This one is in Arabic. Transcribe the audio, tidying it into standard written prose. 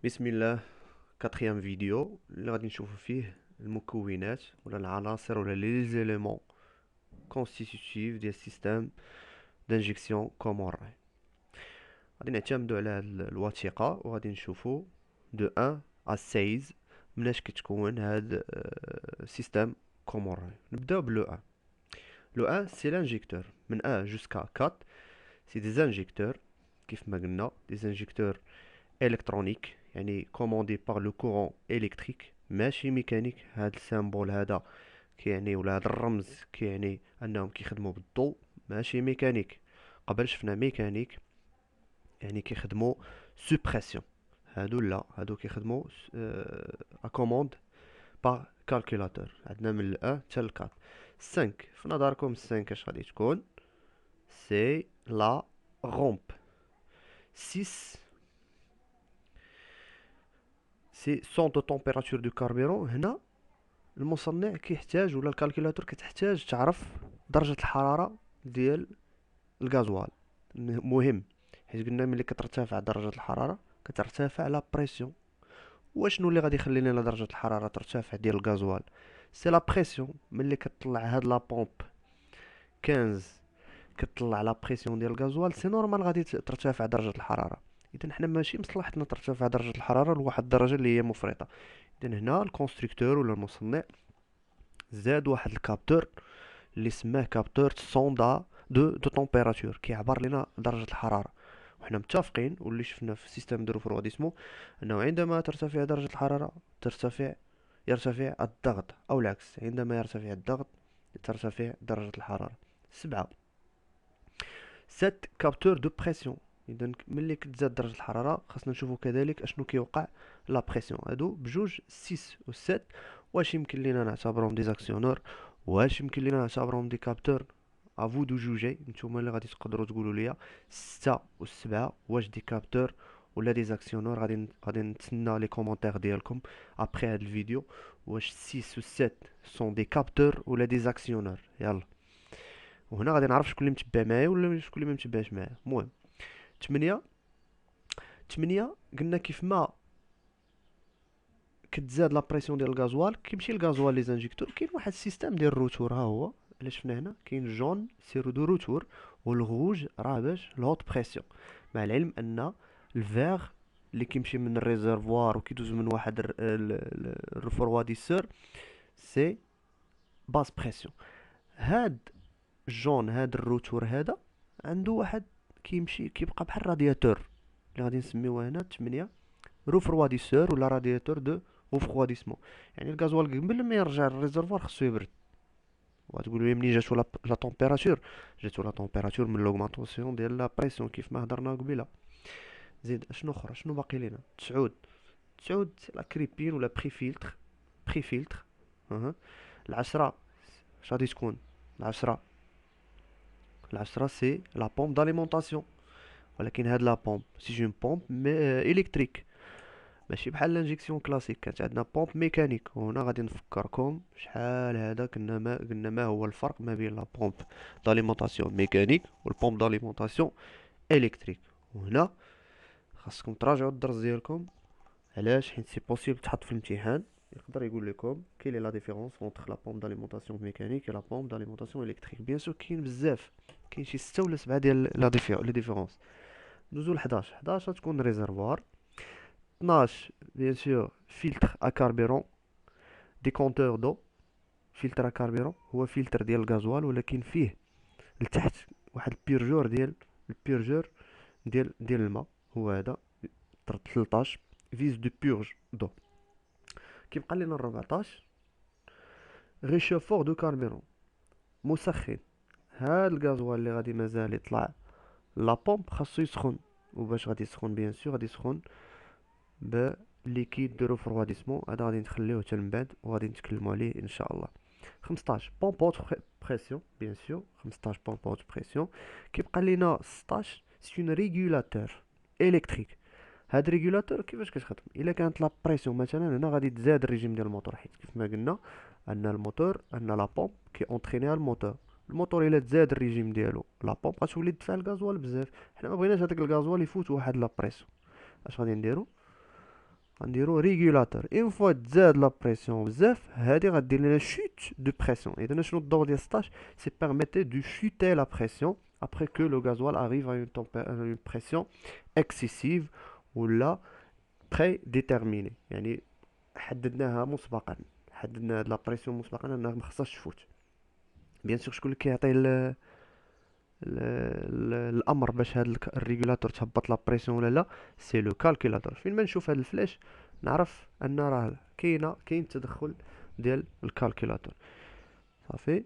بسم الله. كاتريام فيديو اللي غادي نشوفو فيه المكونات ولا العناصر ولا لي زيليمون كونستيتيوتيف ديال السيستم دانجيكسيون كوموري. غادي نعتمدو على هاد الوثيقة وغادي نشوفو دو 1 ا 16 مناش كتكون هاد سيستم كوموري. نبداو بلو 1. لو 1 سي لانجيكتور من 1 جوسكا 4. سي دي انجيكتور كيف ما قلنا دي انجيكتور الكترونيك، يعني كوموندي بار لو كورون الكتريك ماشي ميكانيك. هاد السامبول هذا كيعني ولا هاد الرمز كيعني انهم كيخدموا بالضوء، ماشي ميكانيك. قبل شفنا ميكانيك يعني كيخدموا سوبريسيون. هادو لا، هادو كيخدموا ا كوموند با كالكولاتور. عندنا من ال1 حتى ل4. 5 في نظركم 5 اش غادي تكون؟ سي لا رومب. 6 سي سون دو تمبيراتور دو كاربيرون. هنا المصنع كيحتاج ولا الكالكولاتور كتحتاج تعرف درجة الحرارة ديال الغازوال. مهم، حيت قلنا ملي كترتفع درجة الحرارة كترتفع لا بريسيون. واشنو اللي غادي يخلي لنا درجة الحرارة ترتفع ديال الغازوال؟ سي لا بريسيون. ملي كتطلع هاد لا بومب 15 كتطلع لا بريسيون ديال الغازوال، سي نورمال غادي ترتفع درجة الحرارة. اذا حنا ماشي مصلحتنا ترتفع درجة الحرارة لواحد الدرجة اللي هي مفرطة. اذا هنا الكونستركتور ولا المصنع زاد واحد الكابتور اللي سماه كابتور سوندا دو تمبيراتور، كيعبر لنا درجة الحرارة. وحنا متفقين واللي شفنا في السيستم دو ريفروديسمون انه عندما ترتفع درجة الحرارة يرتفع الضغط، او العكس، عندما يرتفع الضغط ترتفع درجة الحرارة. 7 كابتور دو بريسيون. اذا ملي كتزاد درجة الحرارة خاصنا نشوفو كذلك اشنو كيوقع لا بريسيون. هادو بجوج 6 و 7 واش يمكن لينا نعتبرهم دي زاكسيونور، واش يمكن لينا نعتبرهم دي كابتور؟ افو دو جوجي، نتوما اللي غادي تقدروا تقولوا لي 6 و 7 واش دي كابتور ولا دي زاكسيونور. غادي نتسنى لي كومونتير ديالكم ابري هاد الفيديو، واش 6 و 7 سون دي كابتور ولا دي زاكسيونور. يلا، وهنا غادي نعرف شكون اللي متبع معايا ولا شكون اللي ما متبعش معايا. المهم 8. 8 قلنا كيف ما كتزاد لا بريسيون ديال الغازوال كيمشي الغازوال لي زانجيكتور، كاين واحد السيستم ديال الروتور. ها هو اللي شفنا هنا، كاين جون سيرو دو روتور والغوج راه باش الهوت بريسيون. مع العلم ان الفيغ اللي كيمشي من الريزرفوار وكيدوز من واحد الرفرواديسور سي باس بريسيون. هاد الجون هاد الروتور هذا عنده واحد كيمشي كيبقى بحال رادياتور اللي غادي نسميوه هنا 8 روفرواديسور ولا رادياتور دو وفرواديسمون. يعني الغازوال قبل ما يرجع للريزرفوار خصو يبرد. وغتقولوا لي منين جاتو لا طومبيراتور؟ جاتو لا طومبيراتور من لوغمونطاسيون ديال لا بريسيون كيف ما هضرنا قبيله. زيد اشنو اخرى، شنو باقي لينا؟ 9. 9 لا كريبين ولا بري فيلتر. اها. العشرة اش غادي تكون؟ العشرة سي لا بومب داليمونطاسيون، ولكن هاد لا بومب سي اون بومب الكتريك، ماشي بحال لانجيكسيون كلاسيك. كانت عندنا بومب ميكانيك. وهنا غادي نفكركم شحال هذا قلنا ما هو الفرق ما بين لا بومب داليمونطاسيون ميكانيك والبومب داليمونطاسيون الكتريك. وهنا خاصكم تراجعوا الدرس ديالكم. علاش؟ حيت سي بوسيبل تحط في الامتحان يقدر يقول لكم كاين لا ديفيرونس اونتر لا بومب داليمونطاسيون ميكانيك و لا بومب داليمونطاسيون الكتريك. بيان سور كاين بزاف، كاين شي 6 ولا 7 ديال لي ديفيرونس. ندوزو ل 11. 11 تكون ريزرفوار. 12 بيان سور فلتر ا كاربيرون، ديكونتور دو. فلتر ا كاربيرون هو فلتر ديال الغازوال ولكن فيه لتحت واحد البيرجور ديال الماء، هو هذا. 13 فيز دو بيرج دو. كيبقى لنا 14 ريشوفور دو كاربيرون، مسخن. هاد الغازوال اللي غادي مازال يطلع لا بومب خاصو يسخن. وباش غادي يسخن بيان سور غادي يسخن بليكيد دو روفرواديسمون. هذا غادي نخليوه حتى من بعد وغادي نتكلموا عليه ان شاء الله. 15 بومب اوت بريسيون بيان سور. 15 بومب اوت بريسيون. كيبقى لينا 16 سي اون ريغولاتور الكتريك. هاد ريغولاتور كيفاش كتخدم؟ الا كانت لا بريسيون مثلا هنا غادي تزاد الريجيم ديال الموتور، حيت كيف ما قلنا ان الموتور ان لا بومب كي اونترينيها الموتور الا تزاد الريجيم ديالو لا بومب غتولي تدفع الغازوال بزاف. حنا ما بغيناش هذاك الغازوال يفوت واحد لا بريسيون. اش غادي نديرو؟ غنديرو ريغولاتور. اون فوا تزاد لا بريسيون بزاف، هادي غدير لنا شوت دو بريسيون. اذا شنو الدور ديال 16؟ سي بيرميتي دو شوتي لا بريسيون après que le gasoil arrive à une pression excessive ولا prédéterminée. يعني حددناها مسبقا، حددنا هاد لا بريسيون مسبقا انها ما خصهاش تفوت. بيان سور شكون اللي كيعطي الامر باش هاد الريغولاتور تهبط لا بريسيون ولا لا؟ سي لو كالكولاتور. فين ما نشوف هاد الفلاش نعرف ان راه كاين التدخل ديال الكالكولاتور. صافي.